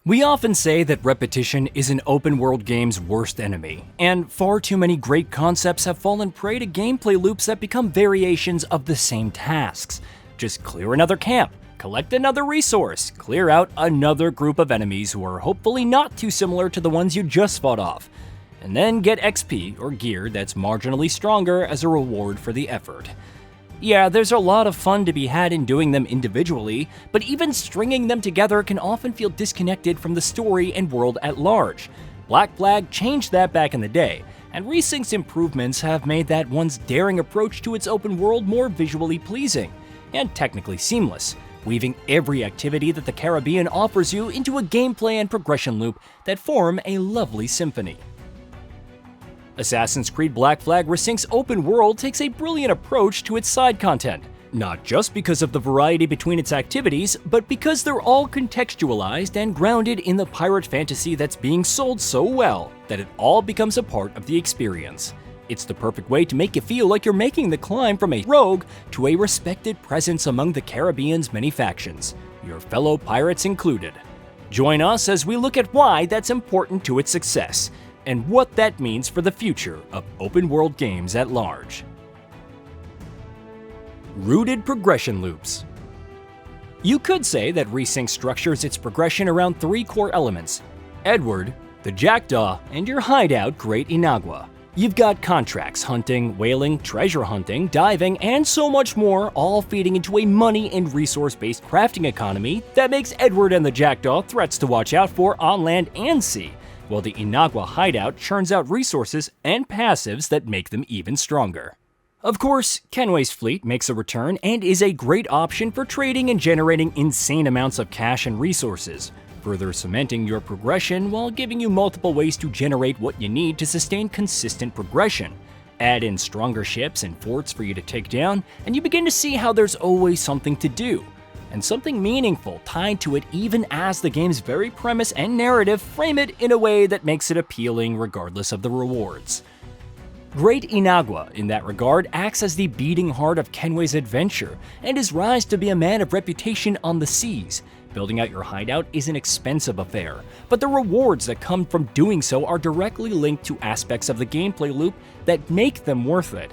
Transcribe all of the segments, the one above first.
We often say that repetition is an open-world game's worst enemy, and far too many great concepts have fallen prey to gameplay loops that become variations of the same tasks. Just clear another camp, collect another resource, clear out another group of enemies who are hopefully not too similar to the ones you just fought off, and then get XP or gear that's marginally stronger as a reward for the effort. Yeah, there's a lot of fun to be had in doing them individually, but even stringing them together can often feel disconnected from the story and world at large. Black Flag changed that back in the day, and Resynced's improvements have made that once daring approach to its open world more visually pleasing, and technically seamless, weaving every activity that the Caribbean offers you into a gameplay and progression loop that form a lovely symphony. Assassin's Creed Black Flag Resynced's open world takes a brilliant approach to its side content, not just because of the variety between its activities, but because they're all contextualized and grounded in the pirate fantasy that's being sold so well that it all becomes a part of the experience. It's the perfect way to make you feel like you're making the climb from a rogue to a respected presence among the Caribbean's many factions, your fellow pirates included. Join us as we look at why that's important to its success, and what that means for the future of open-world games at large. Rooted progression loops. You could say that Resynced structures its progression around three core elements: Edward, the Jackdaw, and your hideout, Great Inagua. You've got contracts, hunting, whaling, treasure hunting, diving, and so much more, all feeding into a money and resource-based crafting economy that makes Edward and the Jackdaw threats to watch out for on land and sea, while the Inagua hideout churns out resources and passives that make them even stronger. Of course, Kenway's fleet makes a return and is a great option for trading and generating insane amounts of cash and resources, further cementing your progression while giving you multiple ways to generate what you need to sustain consistent progression. Add in stronger ships and forts for you to take down, and you begin to see how there's always something to do, and something meaningful tied to it, even as the game's very premise and narrative frame it in a way that makes it appealing regardless of the rewards. Great Inagua, in that regard, acts as the beating heart of Kenway's adventure and his rise to be a man of reputation on the seas. Building out your hideout is an expensive affair, but the rewards that come from doing so are directly linked to aspects of the gameplay loop that make them worth it.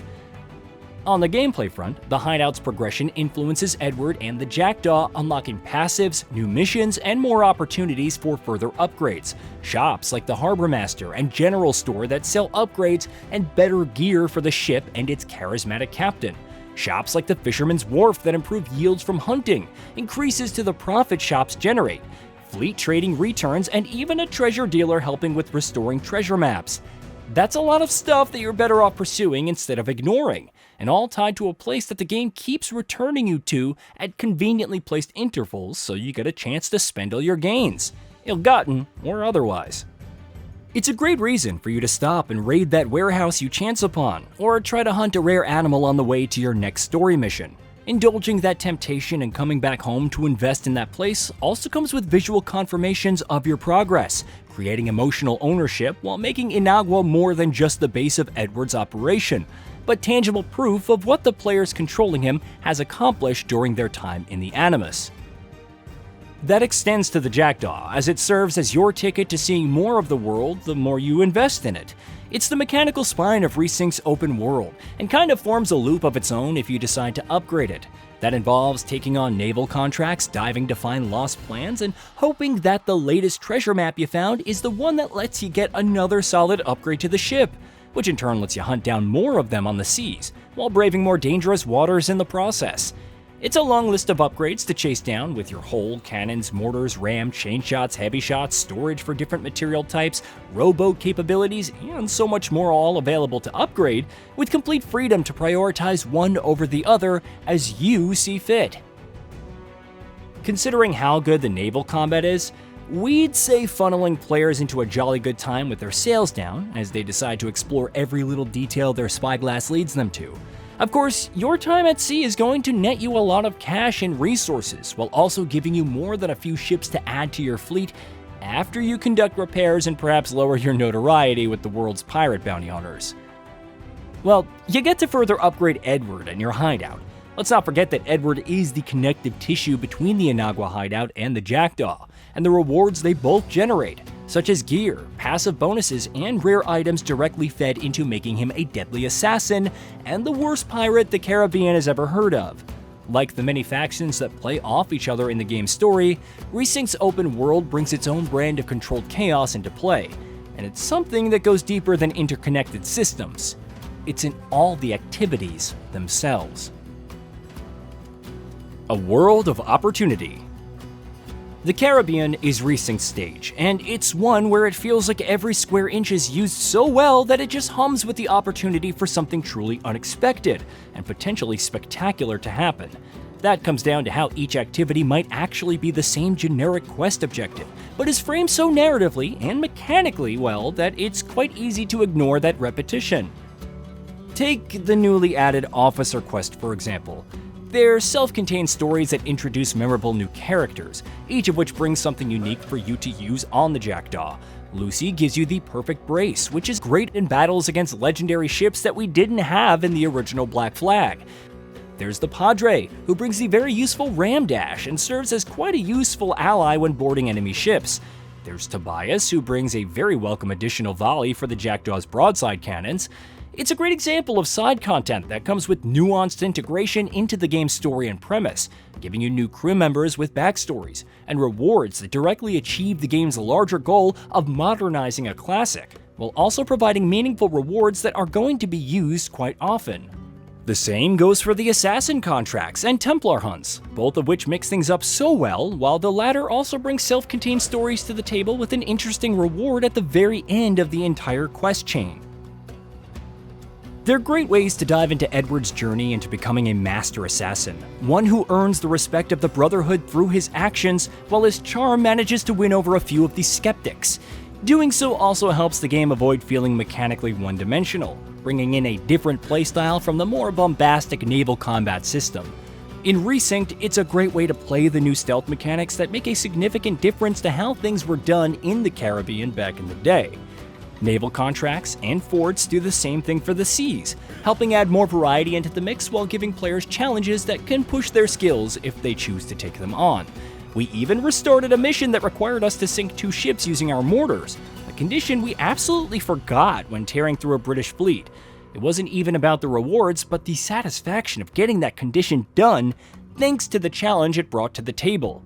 On the gameplay front, the hideout's progression influences Edward and the Jackdaw, unlocking passives, new missions, and more opportunities for further upgrades. Shops like the Harbor Master and General Store that sell upgrades and better gear for the ship and its charismatic captain. Shops like the Fisherman's Wharf that improve yields from hunting, increases to the profit shops generate, fleet trading returns, and even a treasure dealer helping with restoring treasure maps. That's a lot of stuff that you're better off pursuing instead of ignoring, and all tied to a place that the game keeps returning you to at conveniently placed intervals so you get a chance to spend all your gains, ill-gotten or otherwise. It's a great reason for you to stop and raid that warehouse you chance upon, or try to hunt a rare animal on the way to your next story mission. Indulging that temptation and coming back home to invest in that place also comes with visual confirmations of your progress, creating emotional ownership while making Inagua more than just the base of Edward's operation, but tangible proof of what the players controlling him has accomplished during their time in the Animus. That extends to the Jackdaw, as it serves as your ticket to seeing more of the world the more you invest in it. It's the mechanical spine of Resynced's open world, and kind of forms a loop of its own if you decide to upgrade it. That involves taking on naval contracts, diving to find lost plans, and hoping that the latest treasure map you found is the one that lets you get another solid upgrade to the ship, which in turn lets you hunt down more of them on the seas, while braving more dangerous waters in the process. It's a long list of upgrades to chase down, with your hull, cannons, mortars, ram, chain shots, heavy shots, storage for different material types, rowboat capabilities, and so much more, all available to upgrade, with complete freedom to prioritize one over the other as you see fit. Considering how good the naval combat is, we'd say funneling players into a jolly good time with their sails down as they decide to explore every little detail their spyglass leads them to. Of course, your time at sea is going to net you a lot of cash and resources, while also giving you more than a few ships to add to your fleet after you conduct repairs and perhaps lower your notoriety with the world's pirate bounty hunters. Well, you get to further upgrade Edward and your hideout. Let's not forget that Edward is the connective tissue between the Inagua hideout and the Jackdaw, and the rewards they both generate, such as gear, passive bonuses, and rare items directly fed into making him a deadly assassin and the worst pirate the Caribbean has ever heard of. Like the many factions that play off each other in the game's story, Resynced's open world brings its own brand of controlled chaos into play, and it's something that goes deeper than interconnected systems. It's in all the activities themselves. A world of opportunity. The Caribbean is Resynced's stage, and it's one where it feels like every square inch is used so well that it just hums with the opportunity for something truly unexpected and potentially spectacular to happen. That comes down to how each activity might actually be the same generic quest objective, but is framed so narratively and mechanically well that it's quite easy to ignore that repetition. Take the newly added Officer Quest, for example. They're self-contained stories that introduce memorable new characters, each of which brings something unique for you to use on the Jackdaw. Lucy gives you the perfect brace, which is great in battles against legendary ships that we didn't have in the original Black Flag. There's the Padre, who brings the very useful Ram Dash and serves as quite a useful ally when boarding enemy ships. There's Tobias, who brings a very welcome additional volley for the Jackdaw's broadside cannons. It's a great example of side content that comes with nuanced integration into the game's story and premise, giving you new crew members with backstories, and rewards that directly achieve the game's larger goal of modernizing a classic, while also providing meaningful rewards that are going to be used quite often. The same goes for the Assassin contracts and Templar hunts, both of which mix things up so well, while the latter also brings self-contained stories to the table with an interesting reward at the very end of the entire quest chain. They're great ways to dive into Edward's journey into becoming a master assassin, one who earns the respect of the Brotherhood through his actions, while his charm manages to win over a few of the skeptics. Doing so also helps the game avoid feeling mechanically one-dimensional, bringing in a different playstyle from the more bombastic naval combat system. In Resynced, it's a great way to play the new stealth mechanics that make a significant difference to how things were done in the Caribbean back in the day. Naval contracts and forts do the same thing for the seas, helping add more variety into the mix while giving players challenges that can push their skills if they choose to take them on. We even restarted a mission that required us to sink 2 ships using our mortars, a condition we absolutely forgot when tearing through a British fleet. It wasn't even about the rewards, but the satisfaction of getting that condition done thanks to the challenge it brought to the table.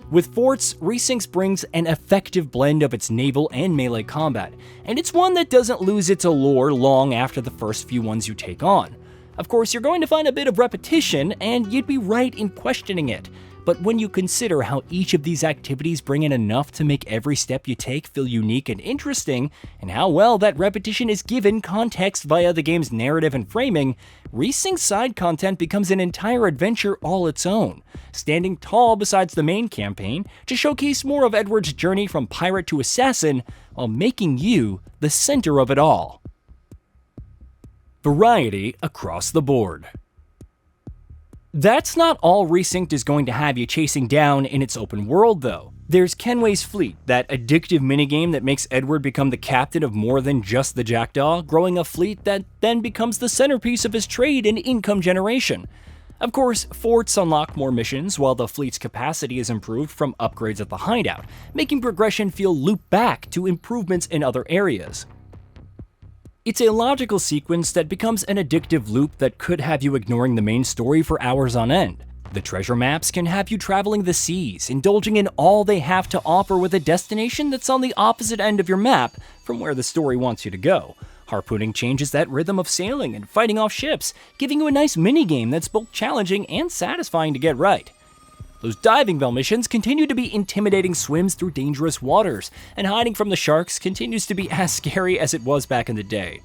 With forts, Resynced brings an effective blend of its naval and melee combat, and it's one that doesn't lose its allure long after the first few ones you take on. Of course, you're going to find a bit of repetition, and you'd be right in questioning it, but when you consider how each of these activities bring in enough to make every step you take feel unique and interesting, and how well that repetition is given context via the game's narrative and framing, Resynced's side content becomes an entire adventure all its own, standing tall besides the main campaign to showcase more of Edward's journey from pirate to assassin, while making you the center of it all. Variety across the board. That's not all Resynced is going to have you chasing down in its open world, though. There's Kenway's Fleet, that addictive minigame that makes Edward become the captain of more than just the Jackdaw, growing a fleet that then becomes the centerpiece of his trade and income generation. Of course, forts unlock more missions, while the fleet's capacity is improved from upgrades at the hideout, making progression feel looped back to improvements in other areas. It's a logical sequence that becomes an addictive loop that could have you ignoring the main story for hours on end. The treasure maps can have you traveling the seas, indulging in all they have to offer with a destination that's on the opposite end of your map from where the story wants you to go. Harpooning changes that rhythm of sailing and fighting off ships, giving you a nice minigame that's both challenging and satisfying to get right. Those diving bell missions continue to be intimidating swims through dangerous waters, and hiding from the sharks continues to be as scary as it was back in the day.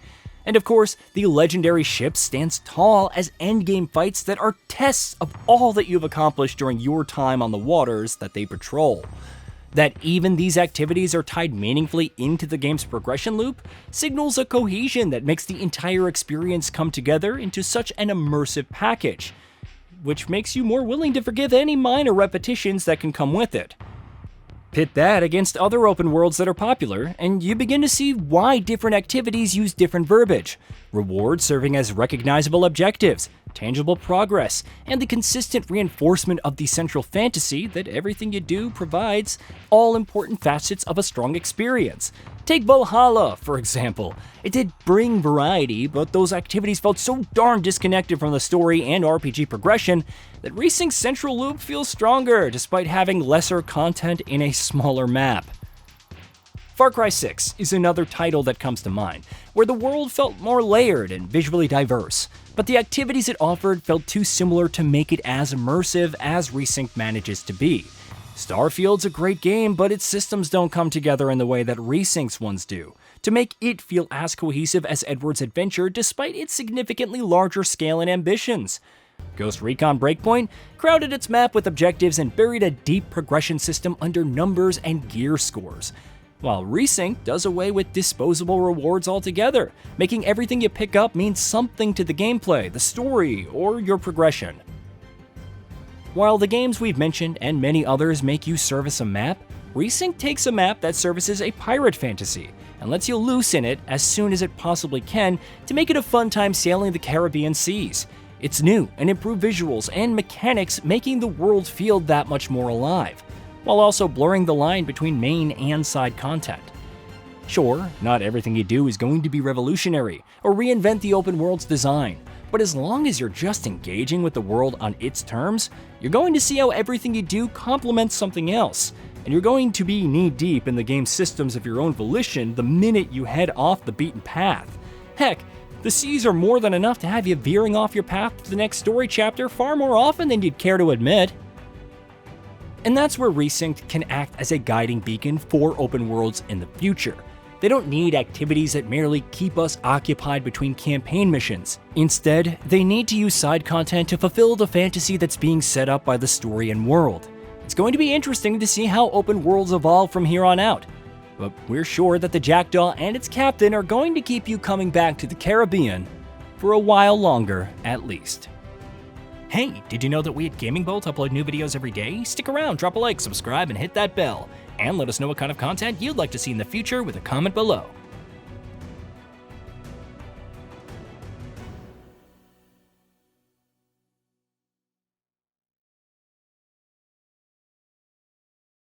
And of course, the legendary ship stands tall as endgame fights that are tests of all that you've accomplished during your time on the waters that they patrol. That even these activities are tied meaningfully into the game's progression loop signals a cohesion that makes the entire experience come together into such an immersive package, which makes you more willing to forgive any minor repetitions that can come with it. Pit that against other open worlds that are popular, and you begin to see why different activities use different verbiage. Rewards serving as recognizable objectives, tangible progress, and the consistent reinforcement of the central fantasy that everything you do provides all important facets of a strong experience. Take Valhalla, for example. It did bring variety, but those activities felt so darn disconnected from the story and RPG progression that Resync's central loop feels stronger despite having lesser content in a smaller map. Far Cry 6 is another title that comes to mind, where the world felt more layered and visually diverse, but the activities it offered felt too similar to make it as immersive as Resync manages to be. Starfield's a great game, but its systems don't come together in the way that Resync's ones do, to make it feel as cohesive as Edward's adventure despite its significantly larger scale and ambitions. Ghost Recon Breakpoint crowded its map with objectives and buried a deep progression system under numbers and gear scores, while Resync does away with disposable rewards altogether, making everything you pick up mean something to the gameplay, the story, or your progression. While the games we've mentioned and many others make you service a map, Resync takes a map that services a pirate fantasy and lets you loose in it as soon as it possibly can to make it a fun time sailing the Caribbean seas. It's new and improved visuals and mechanics, making the world feel that much more alive, while also blurring the line between main and side content. Sure, not everything you do is going to be revolutionary or reinvent the open world's design, but as long as you're just engaging with the world on its terms, you're going to see how everything you do complements something else, and you're going to be knee-deep in the game's systems of your own volition the minute you head off the beaten path. Heck, the seas are more than enough to have you veering off your path to the next story chapter far more often than you'd care to admit. And that's where Resync can act as a guiding beacon for open worlds in the future. They don't need activities that merely keep us occupied between campaign missions. Instead, they need to use side content to fulfill the fantasy that's being set up by the story and world. It's going to be interesting to see how open worlds evolve from here on out, but we're sure that the Jackdaw and its captain are going to keep you coming back to the Caribbean for a while longer at least. Hey, did you know that we at GamingBolt upload new videos every day? Stick around, drop a like, subscribe, and hit that bell. And let us know what kind of content you'd like to see in the future with a comment below.